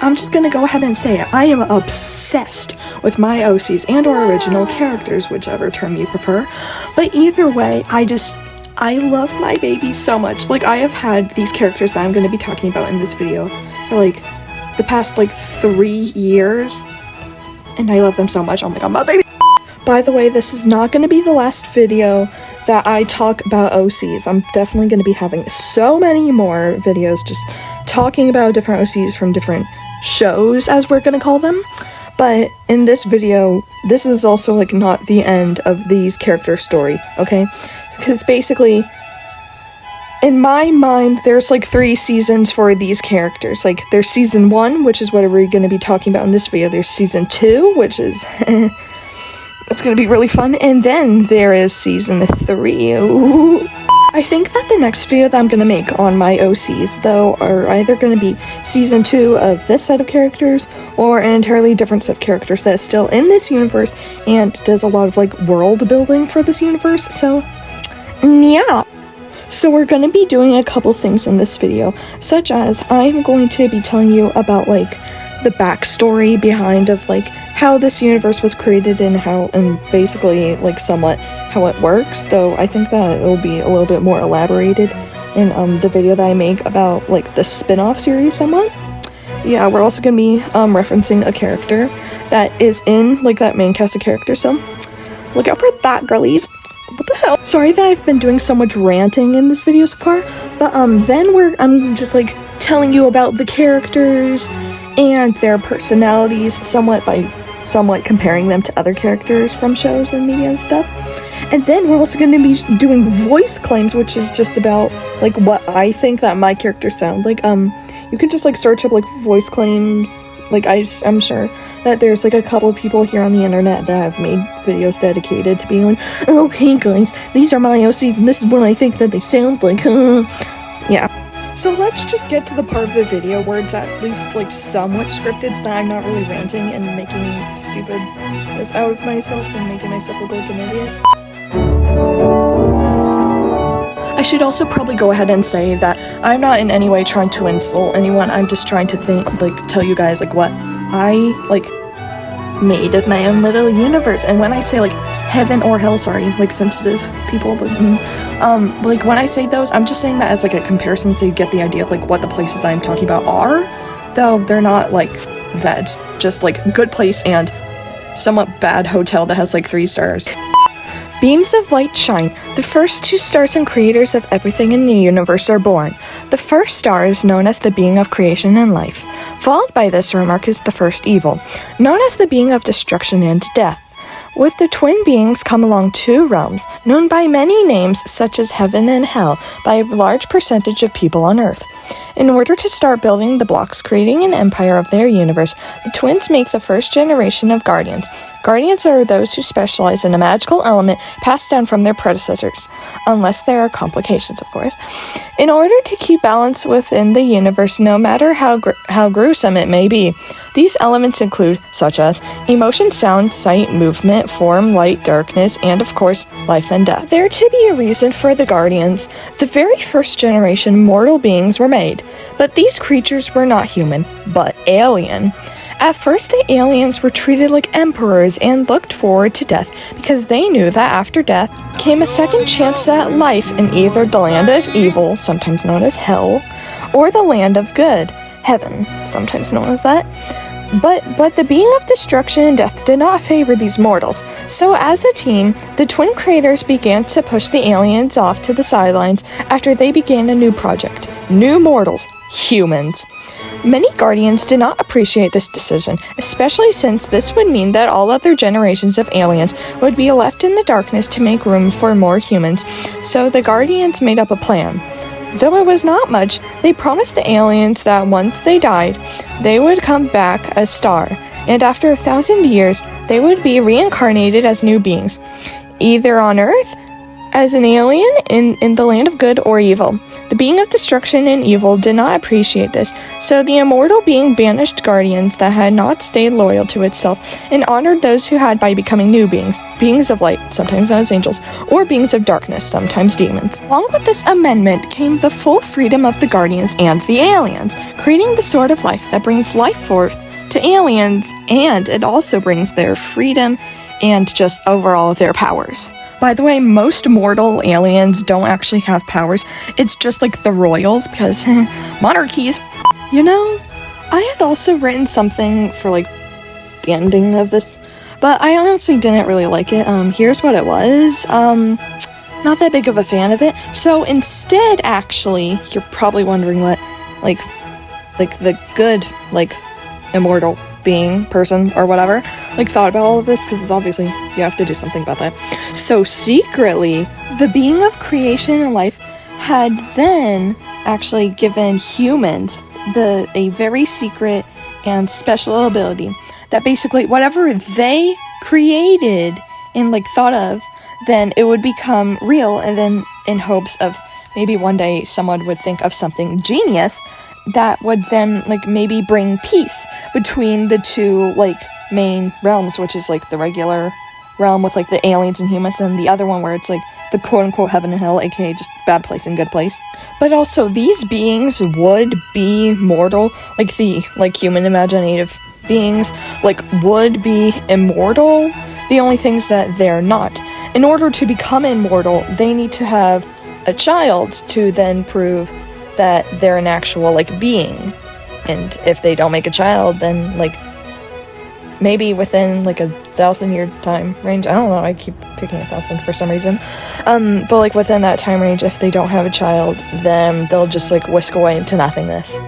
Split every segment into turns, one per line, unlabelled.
I'm just gonna go ahead and say it. I am obsessed with my OCs and or original characters, whichever term you prefer. But either way, I love my babies so much. Like, I have had these characters that I'm gonna be talking about in this video for like the past like 3 years, and I love them so much. Oh my god, my baby! By the way, this is not gonna be the last video that I talk about OCs. I'm definitely gonna be having so many more videos just talking about different OCs from different shows, as we're gonna call them. But in this video, this is also like not the end of these character story, okay? Because basically, in my mind, there's like 3 seasons for these characters. Like, there's season 1, which is what we're gonna be talking about in this video. There's season 2, which is it's gonna be really fun, and then there is season 3. Ooh. I think that the next video that I'm going to make on my OCs, though, are either going to be season 2 of this set of characters, or an entirely different set of characters that is still in this universe, and does a lot of, like, world building for this universe, so, yeah. So we're going to be doing a couple things in this video, such as I'm going to be telling you about, like, the backstory behind of, like, how this universe was created and basically, like, somewhat how it works, though I think that it will be a little bit more elaborated in the video that I make about, like, the spin-off series somewhat. Yeah, we're also gonna be referencing a character that is in, like, that main cast of characters, so look out for that, girlies. What the hell? Sorry that I've been doing so much ranting in this video so far, but then I'm just, like, telling you about the characters and their personalities somewhat comparing them to other characters from shows and media and stuff. And then we're also going to be doing voice claims, which is just about, like, what I think that my characters sound like. You can just, like, search up, like, voice claims. Like, I'm sure that there's, like, a couple of people here on the internet that have made videos dedicated to being like, okay, guys, these are my OCs, and this is what I think that they sound like. Yeah. So let's just get to the part of the video where it's at least, like, somewhat scripted, so that I'm not really ranting and making stupidness out of myself and making myself look like an idiot. I should also probably go ahead and say that I'm not in any way trying to insult anyone. I'm just trying to tell you guys, like, what I, like, made of my own little universe. And when I say, like, heaven or hell, sorry, like, sensitive people, but like, when I say those, I'm just saying that as, like, a comparison, so you get the idea of, like, what the places that I'm talking about are, though they're not, like, that. It's just, like, good place and somewhat bad hotel that has, like, 3 stars. Beams of light shine. The first 2 stars and creators of everything in the universe are born. The first star is known as the being of creation and life. Followed by this remark is the first evil, known as the being of destruction and death. With the twin beings come along 2 realms, known by many names such as heaven and hell by a large percentage of people on Earth. In order to start building the blocks, creating an empire of their universe, the twins make the first generation of guardians. Guardians are those who specialize in a magical element passed down from their predecessors, unless there are complications, of course. In order to keep balance within the universe, no matter how gruesome it may be, these elements include, such as emotion, sound, sight, movement, form, light, darkness, and of course, life and death. There to be a reason for the guardians, the very first generation mortal beings were made, but these creatures were not human, but alien. At first, the aliens were treated like emperors and looked forward to death because they knew that after death came a second chance at life in either the land of evil, sometimes known as hell, or the land of good, heaven, sometimes known as that. But the being of destruction and death did not favor these mortals. So as a team, the twin creators began to push the aliens off to the sidelines after they began a new project. New mortals, humans. Many guardians did not appreciate this decision, especially since this would mean that all other generations of aliens would be left in the darkness to make room for more humans, so the guardians made up a plan. Though it was not much, they promised the aliens that once they died, they would come back as star, and after 1,000 years, they would be reincarnated as new beings, either on Earth, as an alien in the land of good or evil. The being of destruction and evil did not appreciate this, so the immortal being banished guardians that had not stayed loyal to itself and honored those who had by becoming new beings of light, sometimes known as angels, or beings of darkness, sometimes demons. Along with this amendment came the full freedom of the guardians and the aliens, creating the sword of life that brings life forth to aliens, and it also brings their freedom and just overall their powers. By the way, most mortal aliens don't actually have powers. It's just like the royals, because monarchies. You know, I had also written something for like the ending of this, but I honestly didn't really like it. Here's what it was. Not that big of a fan of it. So instead, actually, you're probably wondering what, like the good, like, immortal being, person, or whatever, like, thought about all of this, because obviously you have to do something about that. So secretly, the being of creation and life had then actually given humans a very secret and special ability that basically whatever they created and like thought of, then it would become real, and then in hopes of maybe one day someone would think of something genius that would then like maybe bring peace between the two like main realms, which is like the regular realm with like the aliens and humans, and the other one where it's like the quote-unquote heaven and hell, aka just bad place and good place. But also these beings would be mortal, like the like human imaginative beings like would be immortal. The only things that they're not, in order to become immortal, they need to have a child to then prove that they're an actual like being. And if they don't make a child, then like maybe within like 1,000-year time range, I don't know, I keep picking 1,000 for some reason, but like within that time range, if they don't have a child, then they'll just like whisk away into nothingness.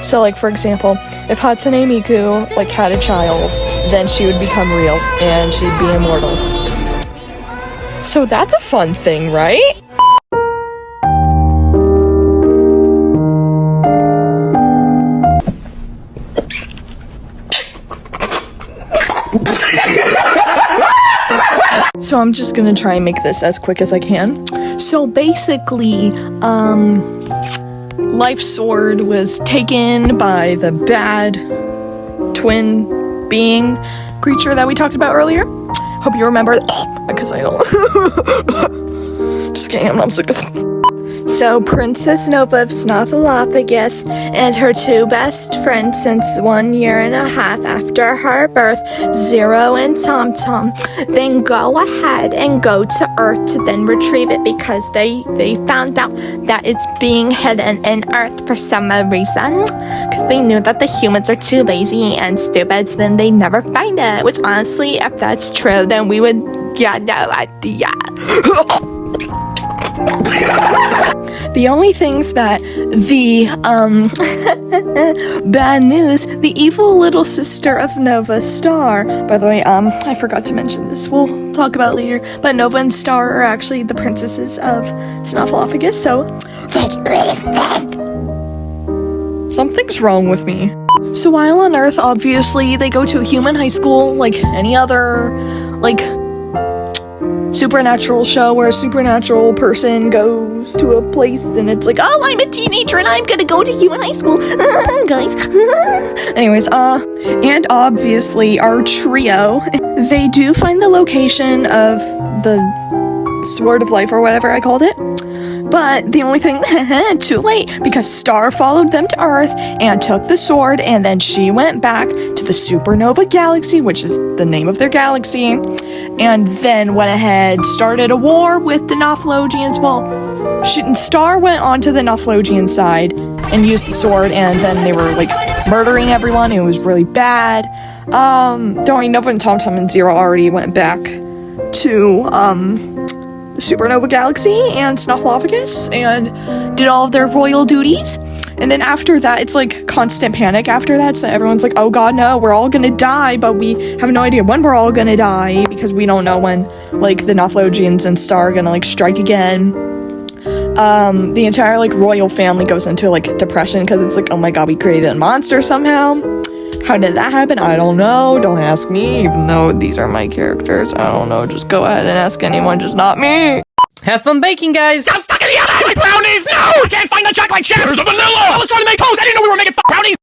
So like for example, if Hatsune Miku like had a child, then she would become real and she'd be immortal. So that's a fun thing, right? So I'm just gonna try and make this as quick as I can. So basically, Life Sword was taken by the bad twin being creature that we talked about earlier. Hope you remember, because I don't. Just kidding, I'm not sick of it. So Princess Nova of Snofelofigus and her two best friends since 1.5 years after her birth, Zero and Tom Tom, then go ahead and go to Earth to then retrieve it, because they found out that it's being hidden in Earth for some reason, because they knew that the humans are too lazy and stupid, so then they never find it, which honestly, if that's true, then we would get no idea. The only things that the, bad news, the evil little sister of Nova, Star, by the way, I forgot to mention this, we'll talk about later, but Nova and Star are actually the princesses of Snofelofigus, so that's really fun. Something's wrong with me. So while on Earth, obviously, they go to a human high school, like any other, like, supernatural show where a supernatural person goes to a place and it's like, oh, I'm a teenager and I'm gonna go to human high school, guys. Anyways, and obviously our trio, they do find the location of the Sword of Life or whatever I called it. But the only thing, too late, because Star followed them to Earth and took the sword, and then she went back to the Supernova Galaxy, which is the name of their galaxy, and then went ahead, started a war with the Snofelogians. Well, Star went onto the Snofelogian side and used the sword, and then they were, like, murdering everyone. It was really bad. Don't worry, Nova and Tom and Zero already went back to, Supernova Galaxy and Snofelofigus and did all of their royal duties. And then after that, it's like constant panic after that, so everyone's like, oh god, no, we're all gonna die, but we have no idea when we're all gonna die, because we don't know when, like, the Snofelogians and Star are gonna, like, strike again. The entire, like, royal family goes into, like, depression, because it's like, oh my god, we created a monster somehow. How did that happen? I don't know. Don't ask me, even though these are my characters. I don't know. Just go ahead and ask anyone, just not me.
Have fun baking, guys!
I'm stuck in the oven! My brownies! No! I can't find the chocolate chips! There's a vanilla! I was trying to make toast! I didn't know we were making brownies!